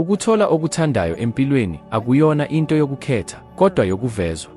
Ukuthola okuthandayo empilweni akuyona into yokukhetha, kodwa yokuvezwa.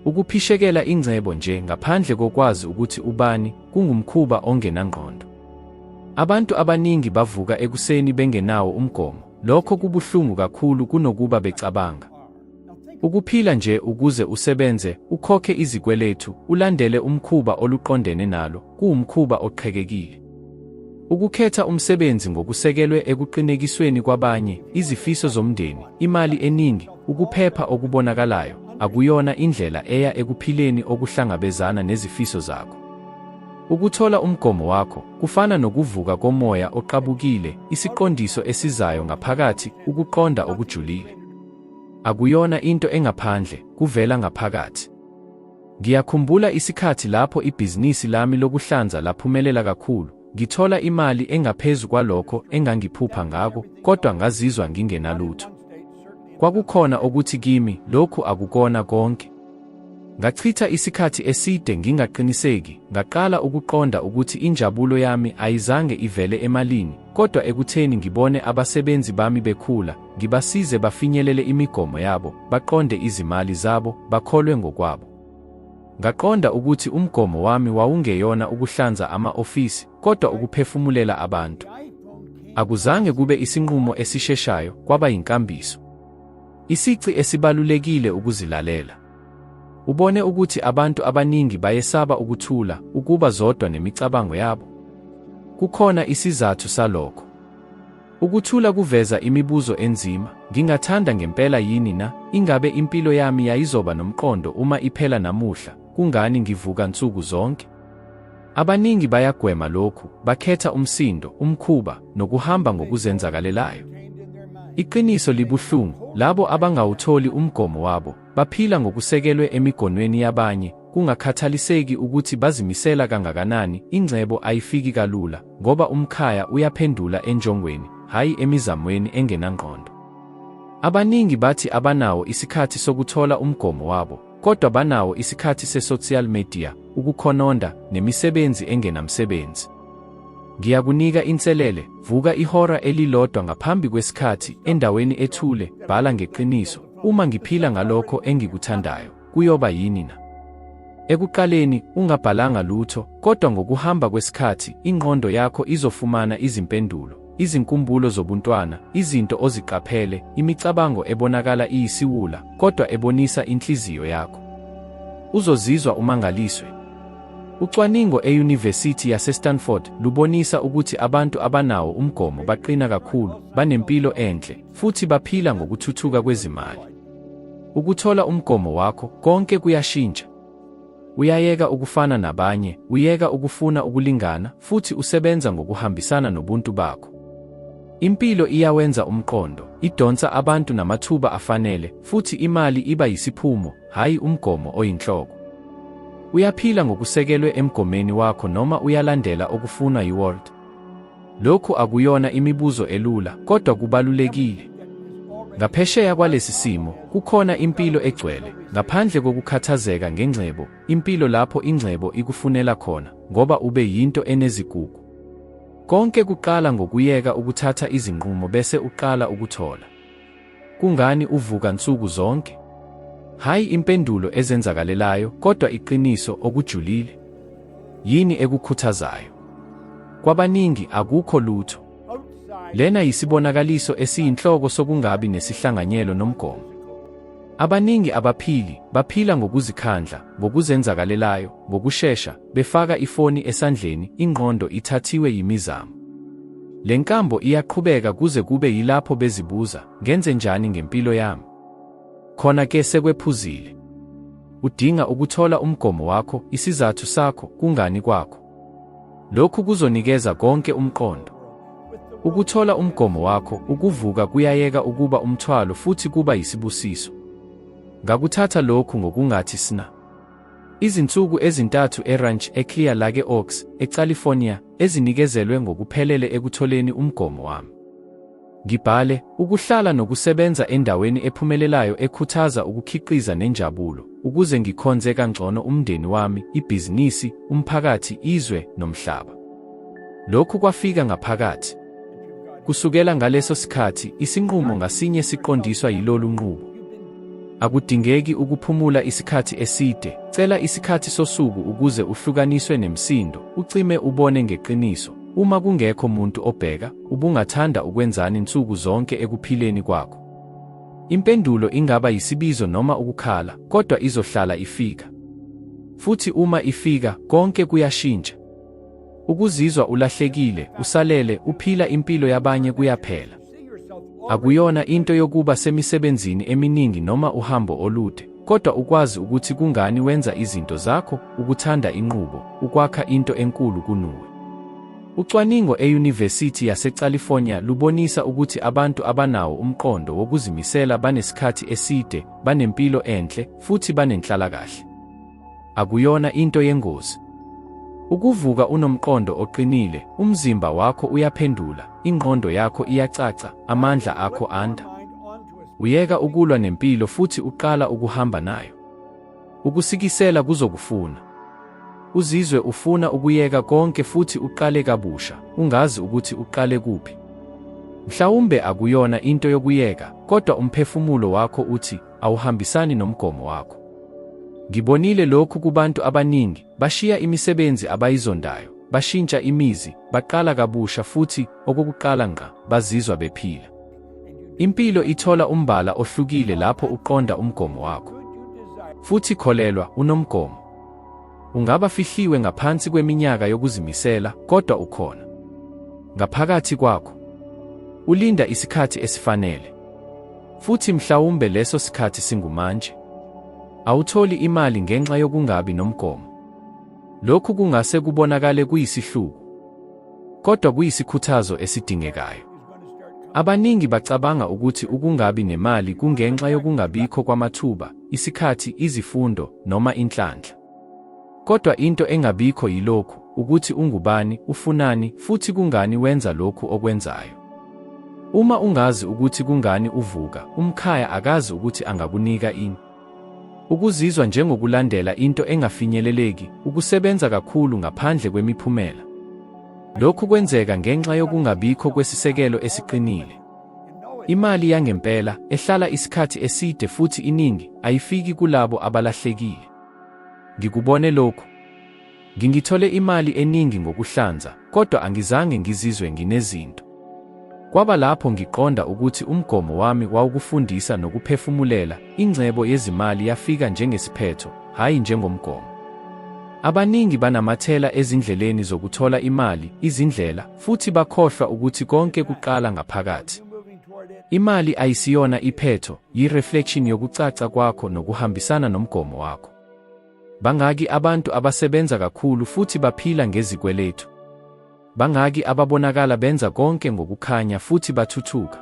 Ukuphishekela ingcebo nje ngaphandle kokwazi ukuthi ubani kungumkhuba ongenangqondo. Abantu abaningi bavuka ekuseni bengenawo umgomo. Lokho kubuhlungu kakhulu kunokuba becabanga. Ukuphila nje ukuze usebenze, ukhokhe izikweletu, ulandele umkhuba oluqondene nalo, kuwumkhuba oqhekekile. Ukukhetha umsebenzi ngokusekelwe ekuqinekisweni kwabanye, izifiso zomndeni, imali eningi, ukuphepha okubonakalayo, akuyona indlela eya ekuphileni okuhlangabezana nezifiso zakho. Ukuthola umgomo wakho kufana nokuvuka komoya oqabukile, isiqondiso esizayo ngaphakathi, ukuqonda okujulile. Akuyona into engaphandle, kuvela ngaphakathi. Ngiyakhumbula isikhathi lapho ibhizinisi lami lokuhlanza laphumelela kakhulu. Ngithola imali engaphezu kwalokho engangiphupha ngako, kodwa ngazizwa ngingenalutho. Kwakukhona ukuthi kimi, lokhu akukona konke. Ngachitha isikhathi eside ngingaqiniseki, ngaqala ukuqonda ukuthi injabulo yami ayizange ivele emalini, kodwa ekutheni ngibone abasebenzi bami bekhula, ngibasize bafinyelele imigomo yabo, baqonde izimali zabo, bakholwe ngokwabo. Ngaqonda ukuthi umgomo wami wawungeyona ukuhlanza ama-ofisi, kodwa ukuphefumulela abantu. Akuzange kube isinqumo esisheshayo, kwaba yinkambiso. Isici esibalulekile ukuzilalela. Ubone ukuthi abantu abaningi bayesaba ukuthula, ukuba zodwa nemicabango yabo. Kukhona isizathu salokho. Ukuthula kuveza imibuzo enzima, ngingathanda ngempela yini na, ingabe impilo yami yayizoba nomqondo uma iphela namuhla, kungani ngivuka nsuku zonke? Abaningi bayagwema lokhu, bakhetha umsindo, umkhuba, nokuhamba ngokuzenzakalelayo. Iqiniso libuhlungu, labo abangawutholi umgomo wabo, baphila ngokusekelwe emigonweni yabanye, kungakhathaliseki ukuthi bazimisela kangakanani, ingcebo ayifiki kalula, ngoba umkhaya uyaphendula enjongweni, hayi emizamweni engenangqondo. Abaningi bathi abanawo isikhathi sokuthola umgomo wabo, kodwa banawo isikhathi se-social media, ukukhononda, nemisebenzi engenamsebenzi. Ngiyakunika inselele, vuka ihora elilodwa ngaphambi kwesikhathi, endaweni ethule, bhala ngeqiniso, uma ngiphila ngalokho engikuthandayo, kuyoba yini na? Ekuqaleni, ungabhalanga lutho, kodwa ngokuhamba kwesikhathi, ingqondo yakho izofumana izimpendulo, izinkumbulo zobuntwana, izinto oziqaphele, imicabango ebonakala iyisiwula, kodwa ebonisa inhliziyo yakho. Uzozizwa umangaliswe. Ucwaningo e-University yase-Stanford lubonisa ukuthi abantu abanawo umgomo baqina kakhulu, banempilo enhle, futhi baphila ngokuthuthuka kwezimali. Ukuthola umgomo wakho, konke kuyashintsha. Uyayeka ukufana nabanye, uyeka ukufuna ukulingana, futhi usebenza ngokuhambisana nobuntu bakho. Impilo iyawenza umqondo, idonsa abantu namathuba afanele, futhi imali iba yisiphumo, hayi umgomo oyinhloko. Uyaphila ngokusekelwe emgomeni wakho noma uyalandela okufunwa yi-world. Lokhu akuyona imibuzo elula, kodwa kubalulekile. Ngaphesheya kwalesi simo, kukhona impilo egcwele, ngaphandle kokukhathazeka ngengcebo, impilo lapho ingcebo ikufunela khona, ngoba ube yinto enezigugu. Konke kuqala ngokuyeka ukuthatha izinqumo bese uqala ukuthola. Kungani uvuka nsuku zonke? Hayi impendulo ezenzakalelayo, kodwa iqiniso okujulile. Yini ekukhuthazayo? Kwabaningi akukho lutho. Lena yisibonakaliso esiyinhloko sokungabi nesihlanganyelo nomgomo. Abaningi abaphili, baphila ngokuzikhandla, ngokuzenzakalelayo, ngokushesha, befaka ifoni esandleni, ingqondo ithathiwe yimizamo. Le nkambo iyaqhubeka kuze kube yilapho bezibuza, ngenze njani ngempilo yami? Khona-ke sekwephuzile. Udinga ukuthola umgomo wakho, isizathu sakho, kungani kwakho. Lokhu kuzonikeza konke umqondo. Ukuthola umgomo wakho, ukuvuka kuyayeka ukuba umthwalo futhi kuba yisibusiso. Ngakuthatha lokhu ngokungathi sina. Izinsuku ezintathu eRanch eClear Lake Oaks, eCalifornia, ezinikezelwe ngokuphelele ekutholeni umgomo wami. Ngibhale, ukuhlala nokusebenza endaweni ephumelelayo ekhuthaza ukukhiqiza nenjabulo, ukuze ngikhonze kangcono umndeni wami, ibhizinisi, umphakathi, izwe, nomhlaba. Lokhu kwafika ngaphakathi. Kusukela ngaleso sikhathi, isinqumo ngasinye siqondiswa yilolu nqubo. Akudingeki ukuphumula isikhathi eside, cela isikhathi sosuku ukuze uhlukaniswe nemisindo, ucime ubone ngeqiniso. Uma kungekho muntu obheka, ubungathanda ukwenzani insuku zonke ekuphileni kwakho? Impendulo ingaba yisibizo noma ukukhala, kodwa izohlala ifika. Futhi uma ifika, konke kuyashintsha. Ukuzizwa ulahlekile, usalele, uphila impilo yabanye kuyaphela. Akuyona into yokuba semisebenzini eminingi noma uhambo olude, kodwa ukwazi ukuthi kungani wenza izinto zakho, ukuthanda inqubo, ukwakha into enkulu kunuwe. Ucwaningo eYunivesithi yaseCalifornia lubonisa ukuthi abantu abanawo umqondo wokuzimisela banesikhathi eside, banempilo enhle, futhi banenhlalakahle. Akuyona into yengozi. Ukuvuka unomqondo oqinile, umzimba wakho uyaphendula, ingqondo yakho iyacaca, amandla akho anda. Uyeka ukulwa nempilo futhi uqala ukuhamba nayo. Ukusikisela kuzokufuna. Uzizwe ufuna ukuyeka konke futhi uqale kabusha, ungazi ukuthi uqale kuphi. Mhlawumbe akuyona into yokuyeka, kodwa umphefumulo wakho uthi awuhambisani nomgomo wakho. Ngibonile lokhu kubantu abaningi, bashiya imisebenzi abayizondayo, bashintsha imizi, baqala kabusha futhi okokuqala ngqa bazizwa bephila. Impilo ithola umbala ohlukile lapho uqonda umgomo wakho. Futhi kholelwa, unomgomo. Ungaba fihliwe ngaphansi kweminyaka yokuzimisela, kodwa ukhona. Ngaphakathi kwakho. Ulinda isikhathi esifanele. Futhi mhlawumbe leso sikhathi singumanje. Awutholi imali ngenxa yokungabi nomgomo. Lokhu kungase kubonakale kuyisihluku, kodwa kuyisikhuthazo esidingekayo. Abaningi bacabanga ukuthi ukungabi nemali kungenxa yokungabikho kwamathuba, isikhathi, izifundo, noma inhlanhla. Kodwa into engabikho yilokhu, ukuthi ungubani, ufunani, futhi kungani wenza lokhu okwenzayo. Uma ungazi ukuthi kungani uvuka, umkhaya akazi ukuthi angakunika ini. Ukuzizwa njengokulandela into engafinyeleleki, ukusebenza kakhulu ngaphandle kwemiphumela. Lokhu kwenzeka ngenxa yokungabikho kwesisekelo esiqinile. Imali yangempela, ehlala isikhathi eside futhi iningi, ayifiki kulabo abalahlekile. Ngikubone lokhu. Ngingithole imali eningi ngokuhlanza, kodwa angizange ngizizwe nginezinto. Kwaba lapho ngiqonda ukuthi umgomo wami wawukufundisa nokuphefumulela, ingcebo yezimali yafika njengesiphetho, hayi njengomgomo. Abaningi banamathela ezindleleni zokuthola imali, izindlela, futhi bakhohlwa ukuthi konke kuqala ngaphakathi. Imali ayisiyona iphetho, yi-reflection yokucaca kwakho nokuhambisana nomgomo wakho. Bangaki abantu abasebenza kakhulu futhi baphila ngezikweletu? Bangaki ababonakala benza konke ngokukhanya futhi bathuthuka?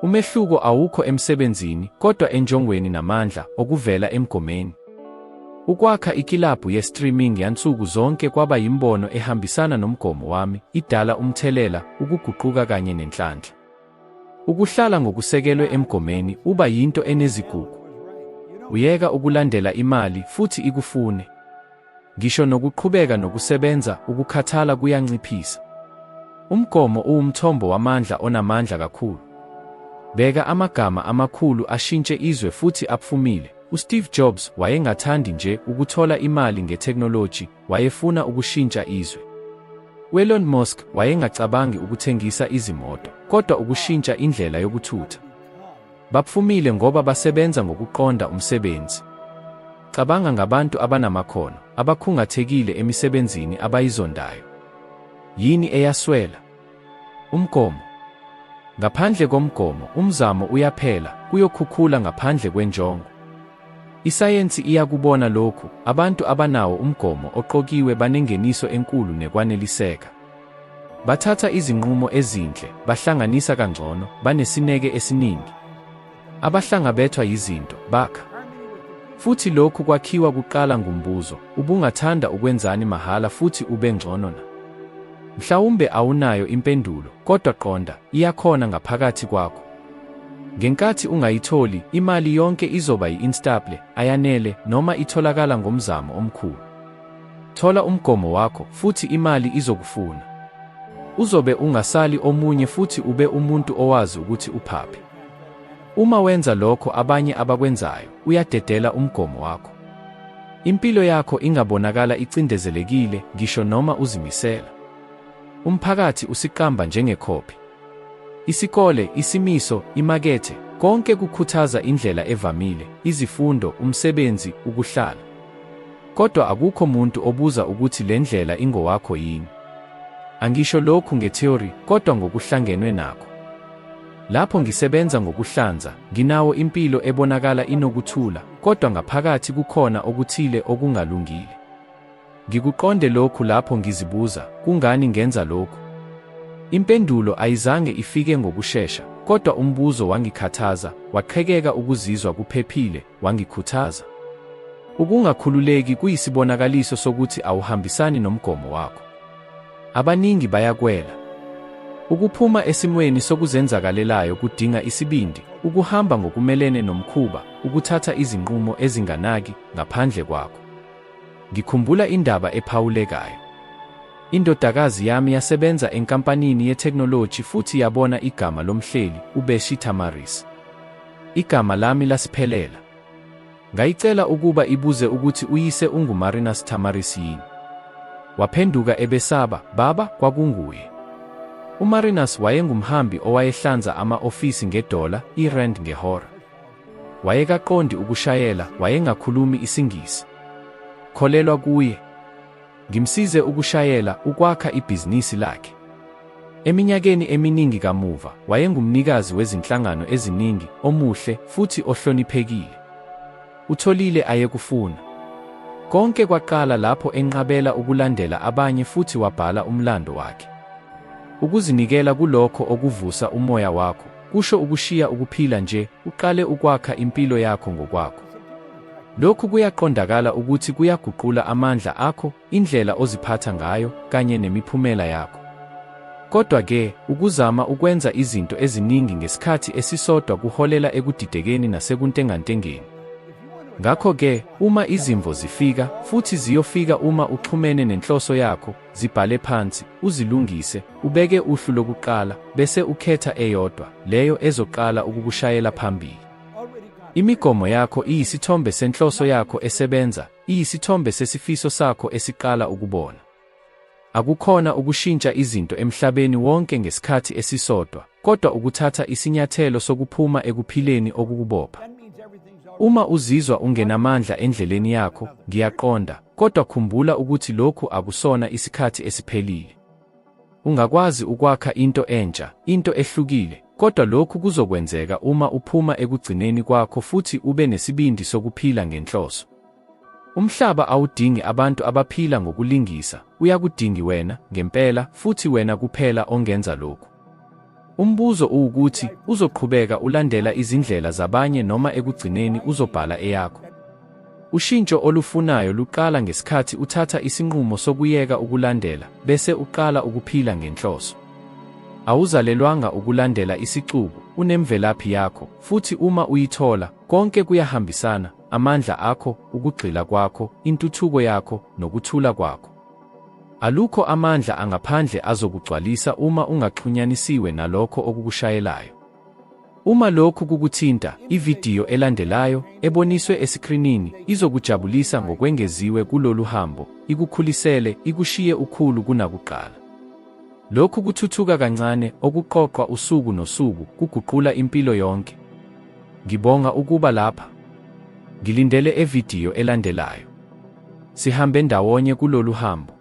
Umehluko awukho emsebenzini, kodwa enjongweni namandla okuvela emgomeni. Ukwakha ikilabhu ye-streaming yansuku zonke kwaba yimbono ehambisana nomgomo wami, idala umthelela, ukuguquka kanye nenhlanhla. Ukuhlala ngokusekelwe emgomeni uba yinto enezigugu. Uyeka ukulandela imali futhi ikufune. Ngisho nokuqhubeka nokusebenza, ukukhathala kuyanciphisa. Umgomo uwumthombo wamandla onamandla kakhulu. Beka amagama amakhulu ashintshe izwe futhi aphumile. USteve Jobs wayengathandi nje ukuthola imali ngeteknoloji, wayefuna ukushintsha izwe. Elon Musk wayengacabangi ukuthengisa izimoto, kodwa ukushintsha indlela yokuthutha. Baphumile ngoba basebenza ngokuqonda umsebenzi. Cabanga ngabantu abanamakhono, abakhungathekile emisebenzini abayizondayo. Yini eyaswela? Umgomo. Ngaphandle komgomo, umzamo uyaphela, kuyokhukhula ngaphandle kwenjongo. Isayensi iyakubona lokhu, abantu abanawo umgomo oqokiwe banengeniso enkulu nekwaneliseka. Bathatha izinqumo ezinhle, bahlanganisa kangcono, banesineke esiningi. Abahlangabethwa yizinto, bakha. Futhi lokhu kwakhiwa kuqala ngumbuzo, ubungathanda ukwenzani mahhala futhi ube ngcono na? Mhlawumbe awunayo impendulo, kodwa qonda, iyakhona ngaphakathi kwakho. Ngenkathi ungayitholi, imali yonke izoba yi-instable, ayanele, noma itholakala ngomzamo omkhulu. Thola umgomo wakho, futhi imali izokufuna. uzobe ungasali omunye futhi ube umuntu owazi ukuthi uphaphi. Uma wenza lokho abanye abakwenzayo, uyadedela umgomo wakho. Impilo yakho ingabonakala icindezelekile ngisho noma uzimisela. Umphakathi usiqamba njengekhophi. Isikole, isimiso, imakethe, konke kukhuthaza indlela evamile, izifundo, umsebenzi, ukuhlala. Kodwa akukho muntu obuza ukuthi le ndlela ingowakho yini. Angisho lokhu ngetheory, kodwa ngokuhlangenwe nakho. Lapho ngisebenza ngokuhlanza, nginawo impilo ebonakala inokuthula, kodwa ngaphakathi kukhona okuthile okungalungile. Ngikuqonde lokhu lapho ngizibuza, kungani ngenza lokhu? Impendulo ayizange ifike ngokushesha, kodwa umbuzo wangikhathaza, waqhekeka ukuzizwa kuphephile, wangikhuthaza. Ukungakhululeki kuyisibonakaliso sokuthi awuhambisani nomgomo wakho. Abaningi bayakwela. Ukuphuma esimweni sokuzenzakalelayo kudinga isibindi, ukuhamba ngokumelene nomkhuba, ukuthatha izinqumo ezinganaki ngaphandle kwakho. Ngikhumbula indaba ephawulekayo. Indodakazi yami yasebenza enkampanini yeteknoloji futhi yabona igama lomhleli, uBeshi Tamaris. Igama lami lasiphelela. Ngayicela ukuba ibuze ukuthi uyise unguMarinus Tamaris yini. Waphenduka ebesaba, "Baba, kwakunguye." UMarinus wayengumhambi owayehlanza ama-ofisi ngedola, irand ngehora. Wayekaqondi ukushayela, wayengakhulumi isiNgisi. Kholelwa kuye. Ngimsize ukushayela, ukwakha ibhizinisi lakhe. Eminyakeni eminingi kamuva, wayengumnikazi wezinhlangano eziningi, omuhle futhi ohloniphekile. Utholile ayekufuna. Konke kwaqala lapho enqabela ukulandela abanye futhi wabhala umlando wakhe. Ukuzinikela kulokho okuvusa umoya wakho, kusho ukushiya ukuphila nje, uqale ukwakha impilo yakho ngokwakho. Lokhu kuyaqondakala ukuthi kuyaguqula amandla akho, indlela oziphatha ngayo, kanye nemiphumela yakho. Kodwa-ke, ukuzama ukwenza izinto eziningi ngesikhathi esisodwa kuholela ekudidekeni nasekuntengantengeni. Ngakho-ke, uma izimvo zifika, futhi ziyofika uma uxhumene nenhloso yakho, zibhale phansi, uzilungise, ubeke uhlu lokuqala, bese ukhetha eyodwa, leyo ezoqala ukukushayela phambili. Imigomo yakho iyisithombe senhloso yakho esebenza, iyisithombe sesifiso sakho esiqala ukubona. Akukhona ukushintsha izinto emhlabeni wonke ngesikhathi esisodwa, kodwa ukuthatha isinyathelo sokuphuma ekuphileni okukubopha. Uma uzizwa ungenamandla endleleni yakho, ngiyaqonda, kodwa khumbula ukuthi lokhu akusona isikhathi esiphelile. Ungakwazi ukwakha into entsha, into ehlukile, kodwa lokhu kuzokwenzeka uma uphuma ekugcineni kwakho futhi ube nesibindi sokuphila ngenhloso. Umhlaba awudingi abantu abaphila ngokulingisa, uyakudingi wena, ngempela, futhi wena kuphela ongenza lokhu. Umbuzo uwukuthi, uzoqhubeka ulandela izindlela zabanye noma ekugcineni uzobhala eyakho? Ushintsho olufunayo luqala ngesikhathi uthatha isinqumo sokuyeka ukulandela, bese uqala ukuphila ngenhloso. Awuzalelwanga ukulandela isicubu, unemvelaphi yakho, futhi uma uyithola, konke kuyahambisana, amandla akho, ukugxila kwakho, intuthuko yakho, nokuthula kwakho. Alukho amandla angaphandle azokugcwalisa uma ungaxhunyanisiwe nalokho okukushayelayo. Uma lokhu kukuthinta, ividiyo elandelayo, eboniswe esikrinini, izokujabulisa ngokwengeziwe kulolu hambo, ikukhulisele, ikushiye ukhulu kunakuqala. Lokhu kuthuthuka kancane, okuqoqwa usuku nosuku, kuguqula impilo yonke. Ngibonga ukuba lapha. Ngilindele evidiyo elandelayo. Sihambe ndawonye kulolu hambo.